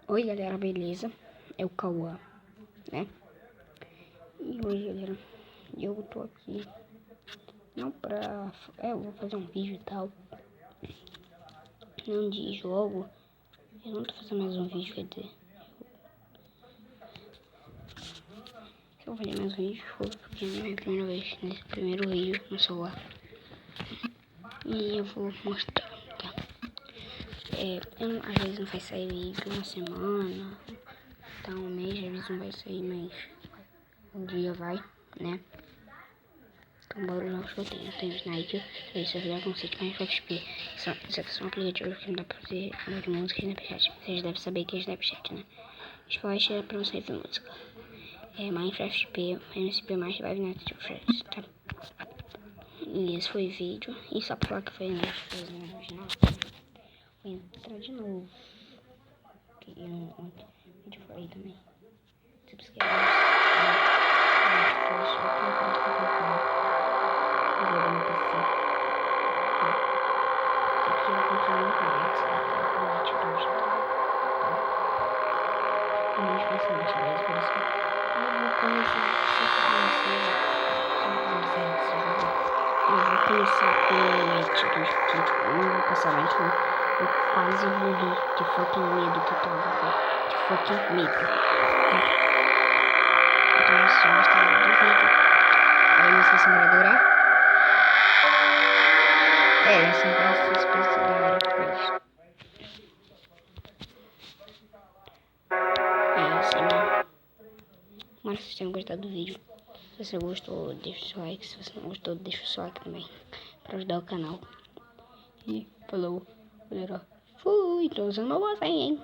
Oi galera, beleza? É o Cauã, né? E hoje galera, eu tô aqui não pra... eu vou fazer um vídeo e tal, não de jogo. Eu não tô fazendo mais um vídeo, quer dizer, eu vou fazer mais um vídeo porque é a minha primeira vez nesse primeiro vídeo no celular. E eu vou mostrar, tá? Às vezes não vai sair vídeo uma semana, tá um mês, às vezes não vai sair, mas um dia vai, né? Então, bora lá, eu tenho Sniper, se eu virar conceito com FFP. Isso aqui são aplicativos que não dá pra fazer de música e Snapchat. Vocês devem saber que é Snapchat, né? Spot é pra você ouvir música. Minecraft FFP, MSP mais Live Netflix, tá? E esse foi o vídeo. E só pra falar que foi no original, vou entrar de novo. Que eu falei também. Subscreve. Eu vou começar com o Net, não vou passar mais, eu quase morri de fucking medo que eu tava, de fucking medo. Então, se você gostar do vídeo, não sei se vai adorar. Essa vai ser a expressão da hora com isso. É isso aí, mano. Espero que vocês tenham gostado do vídeo. Se você gostou, deixa o seu like. Se você não gostou, deixa o seu like também, pra ajudar o canal. E falou, galera. Fui, tô usando uma voz aí, hein?